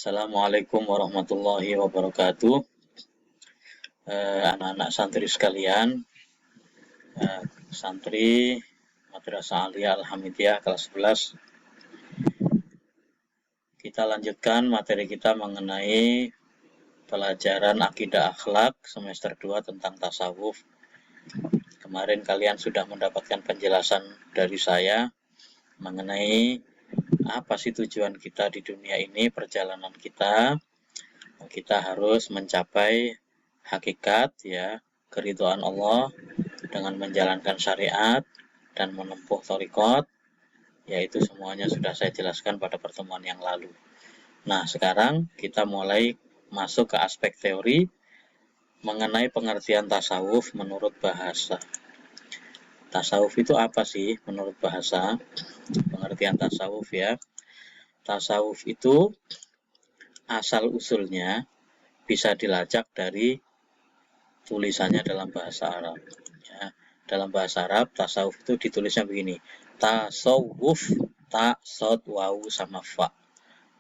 Assalamualaikum warahmatullahi wabarakatuh. Anak-anak santri sekalian, santri Madrasah Aliyah Al-Hamidiyah kelas 11. Kita lanjutkan materi kita mengenai pelajaran akidah akhlak semester 2 tentang tasawuf. Kemarin kalian sudah mendapatkan penjelasan dari saya mengenai apa sih tujuan kita di dunia ini, perjalanan kita. Kita harus mencapai hakikat, ya, keridhaan Allah dengan menjalankan syariat dan menempuh thariqat, yaitu semuanya sudah saya jelaskan pada pertemuan yang lalu. Nah, sekarang kita mulai masuk ke aspek teori mengenai pengertian tasawuf menurut bahasa. Tasawuf itu apa sih menurut bahasa? Pengertian tasawuf, ya. Tasawuf itu asal usulnya bisa dilacak dari tulisannya dalam bahasa Arab. Ya, dalam bahasa Arab, tasawuf itu ditulisnya begini: tasawuf, ta, sod, wawu, sama fa.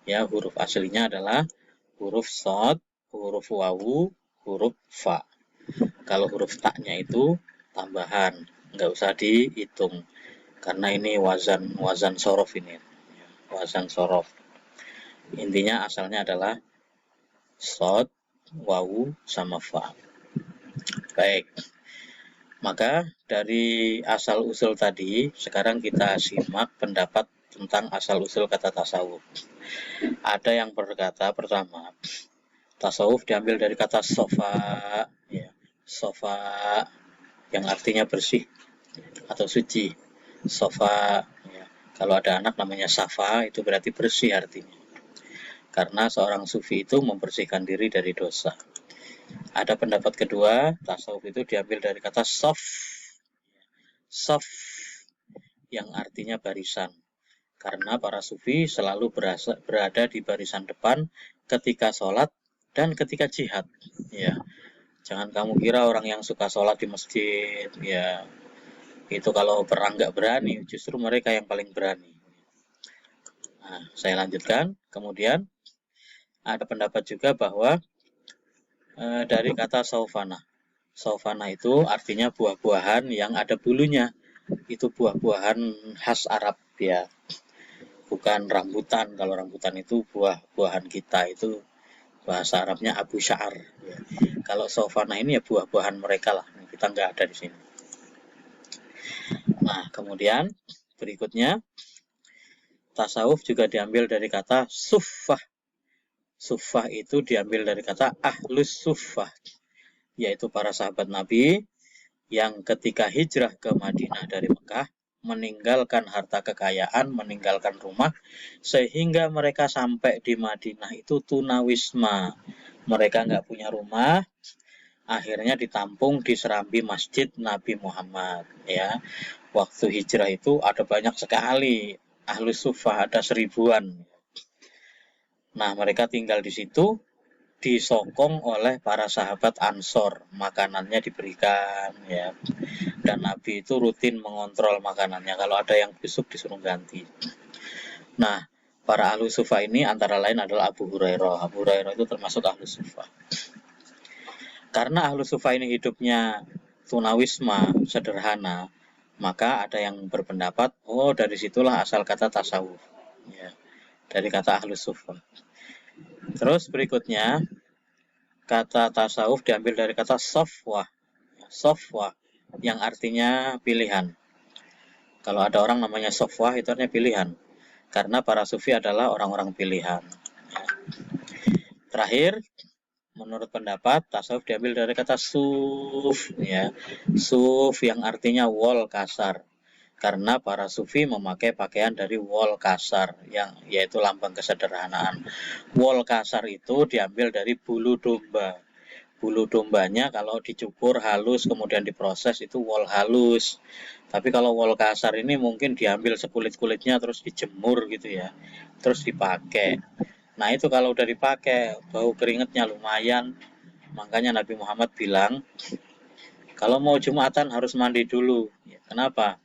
Ya, huruf aslinya adalah huruf sod, huruf wawu, huruf fa. Kalau huruf taknya itu tambahan, nggak usah dihitung, karena ini wazan sorof ini. Wazan sorof. Intinya asalnya adalah sod, wawu, sama fa. Baik, maka dari asal-usul tadi, sekarang kita simak pendapat tentang asal-usul kata tasawuf. Ada yang berkata pertama, tasawuf diambil dari kata sofa, ya, sofa yang artinya bersih atau suci. Sofa, ya, kalau ada anak namanya safa, itu berarti bersih artinya. Karena seorang sufi itu membersihkan diri dari dosa. Ada pendapat kedua, tasawuf itu diambil dari kata sof, sof yang artinya barisan. Karena para sufi selalu berada di barisan depan ketika sholat dan ketika jihad. Ya, jangan kamu kira orang yang suka sholat di masjid, ya, itu kalau perang nggak berani, justru mereka yang paling berani. Nah, saya lanjutkan. Kemudian ada pendapat juga bahwa dari kata saufana. Saufana itu artinya buah-buahan yang ada bulunya. Itu buah-buahan khas Arab, ya. Bukan rambutan. Kalau rambutan itu buah-buahan kita, itu bahasa Arabnya Abu Sya'ar. Ya. Kalau saufana ini ya buah-buahan mereka lah. Kita nggak ada di sini. Nah, kemudian berikutnya, tasawuf juga diambil dari kata suffah. Suffah itu diambil dari kata ahlus suffah, yaitu para sahabat Nabi yang ketika hijrah ke Madinah dari Mekah, meninggalkan harta kekayaan, meninggalkan rumah, sehingga mereka sampai di Madinah itu tunawisma. Mereka nggak punya rumah, akhirnya ditampung di serambi Masjid Nabi Muhammad. Ya, waktu hijrah itu ada banyak sekali ahlus suffah, ada 1000-an. Nah, mereka tinggal di situ, disokong oleh para sahabat Ansor, makanannya diberikan, ya. Dan Nabi itu rutin mengontrol makanannya, kalau ada yang busuk disuruh ganti. Nah, para ahlu sufa ini antara lain adalah Abu Hurairah. Abu Hurairah itu termasuk ahlu sufa. Karena ahlu sufa ini hidupnya tunawisma, sederhana, maka ada yang berpendapat, oh, dari situlah asal kata tasawuf, ya, dari kata ahlu sufa. Terus berikutnya, kata tasawuf diambil dari kata sofwah. Sofwah yang artinya pilihan. Kalau ada orang namanya sofwah, itu artinya pilihan. Karena para sufi adalah orang-orang pilihan. Terakhir, menurut pendapat, tasawuf diambil dari kata suf, ya. Suf yang artinya wol kasar. Karena para sufi memakai pakaian dari wol kasar, yang yaitu lambang kesederhanaan. Wol kasar itu diambil dari bulu domba. Bulu dombanya kalau dicukur halus kemudian diproses itu wol halus. Tapi kalau wol kasar ini mungkin diambil sekulit-kulitnya terus dijemur gitu, ya. Terus dipakai. Nah, itu kalau udah dipakai bau keringetnya lumayan. Makanya Nabi Muhammad bilang, kalau mau Jumatan harus mandi dulu. Ya, kenapa?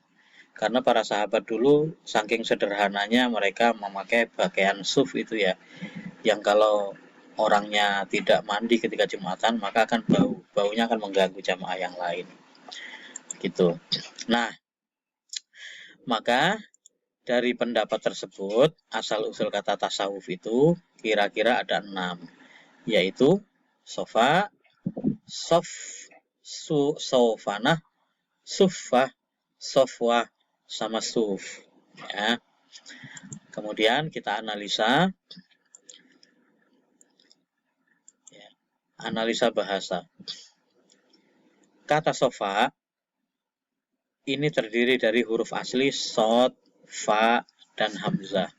Karena para sahabat dulu saking sederhananya mereka memakai pakaian suf itu, ya. yang kalau orangnya tidak mandi ketika Jumatan maka akan baunya akan mengganggu jamaah yang lain. Gitu. Nah, maka dari pendapat tersebut asal-usul kata tasawuf itu kira-kira ada 6, yaitu sofa, sof, sofanah, suffah, sofwah, sama suf. Ya. Kemudian kita analisa bahasa. Kata sofa ini terdiri dari huruf asli sod, fa, dan hamzah.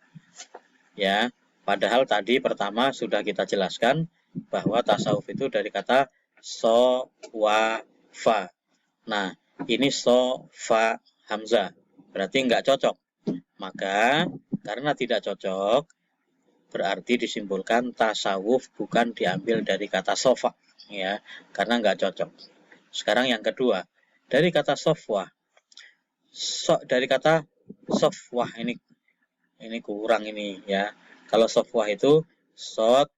Ya, padahal tadi pertama sudah kita jelaskan bahwa tasawuf itu dari kata so, wa, fa. Nah, ini so, fa, hamzah. Berarti nggak cocok. Maka, karena tidak cocok, berarti disimpulkan tasawuf bukan diambil dari kata sofa. Ya, karena nggak cocok. Sekarang yang kedua, dari kata sofwah. Dari kata sofwah ini kurang ini ya. Kalau sofwah itu sod,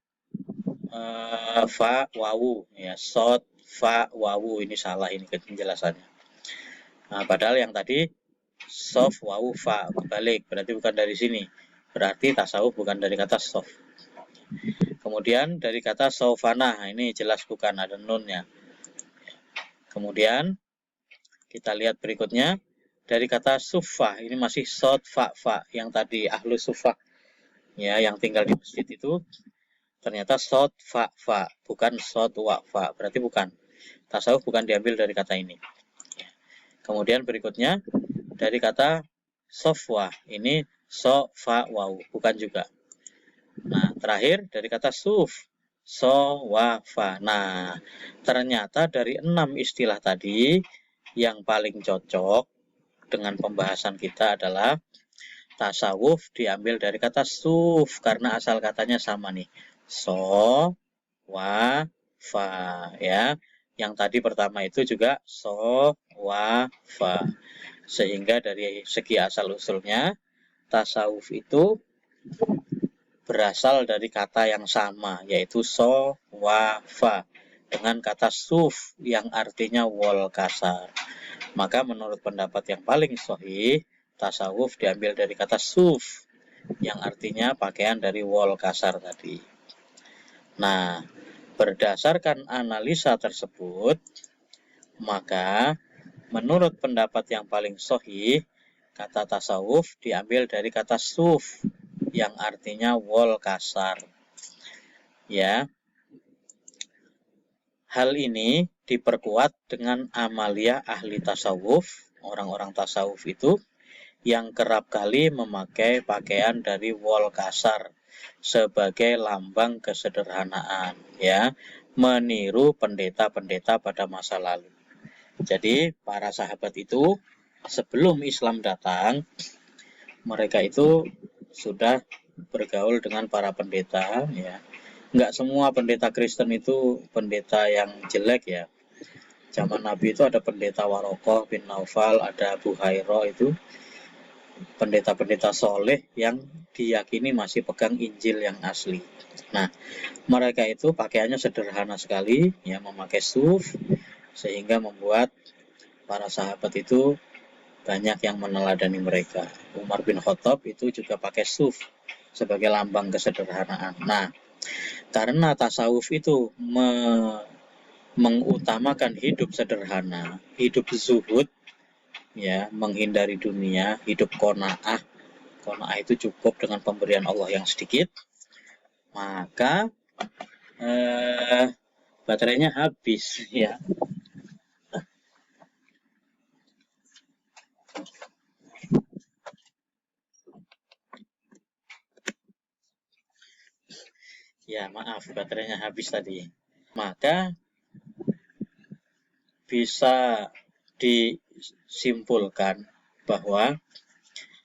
fa, wawu ya, sod, fa, wawu, ini salah ini penjelasannya. Nah, padahal yang tadi sof, wawu, fa, kebalik, berarti bukan dari sini. Berarti tasawuf bukan dari kata sof. Kemudian dari kata sofana, ini jelas bukan, ada nunnya. Kemudian kita lihat berikutnya dari kata sufa, ini masih sod, fa, fa, yang tadi ahlu sufa ya, yang tinggal di masjid itu ternyata sod, fa, fa, bukan sod, wa, fa, berarti bukan. Tasawuf bukan diambil dari kata ini. Kemudian berikutnya dari kata sofwa, ini so, fa, waw, bukan juga. Nah, terakhir dari kata suf, so, wa, fa. Nah, ternyata dari 6 istilah tadi yang paling cocok dengan pembahasan kita adalah tasawuf diambil dari kata suf karena asal katanya sama nih. So, wa, fa ya. Yang tadi pertama itu juga so, wa, fa. Sehingga dari segi asal-usulnya tasawuf itu berasal dari kata yang sama yaitu so, wa, fa dengan kata suf yang artinya wol kasar. Maka menurut pendapat yang paling sahih, tasawuf diambil dari kata suf yang artinya pakaian dari wol kasar tadi. Nah, berdasarkan analisa tersebut, maka menurut pendapat yang paling sahih, kata tasawuf diambil dari kata suf yang artinya wol kasar. Ya. Hal ini diperkuat dengan amalia ahli tasawuf, orang-orang tasawuf itu yang kerap kali memakai pakaian dari wol kasar sebagai lambang kesederhanaan, ya, meniru pendeta-pendeta pada masa lalu. Jadi para sahabat itu sebelum Islam datang, mereka itu sudah bergaul dengan para pendeta, ya. Nggak semua pendeta Kristen itu pendeta yang jelek ya. Zaman Nabi itu ada pendeta Warokoh bin Naufal, ada Abu Hairo, itu pendeta-pendeta soleh yang diyakini masih pegang Injil yang asli. Nah, mereka itu pakaiannya sederhana sekali, ya, memakai suf, sehingga membuat para sahabat itu banyak yang meneladani mereka. Umar bin Khattab itu juga pakai suf sebagai lambang kesederhanaan. Nah, karena tasawuf itu mengutamakan hidup sederhana, hidup zuhud, ya, menghindari dunia, hidup qanaah. Qanaah itu cukup dengan pemberian Allah yang sedikit. Maka baterainya habis, ya. Ya, maaf, baterainya habis tadi. Maka bisa disimpulkan bahwa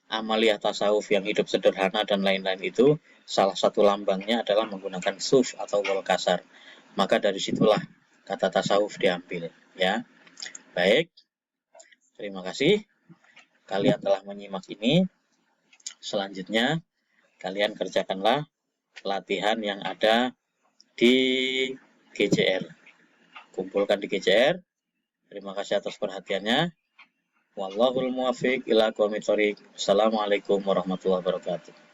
amalia tasawuf yang hidup sederhana dan lain-lain itu salah satu lambangnya adalah menggunakan suf atau wol kasar. Maka dari situlah kata tasawuf diambil, ya. Baik, terima kasih kalian telah menyimak ini. Selanjutnya kalian kerjakanlah latihan yang ada di GCR. Kumpulkan di GCR. Terima kasih atas perhatiannya. Wallahul muwaffiq ila aqwamit thoriq. Assalamualaikum warahmatullahi wabarakatuh.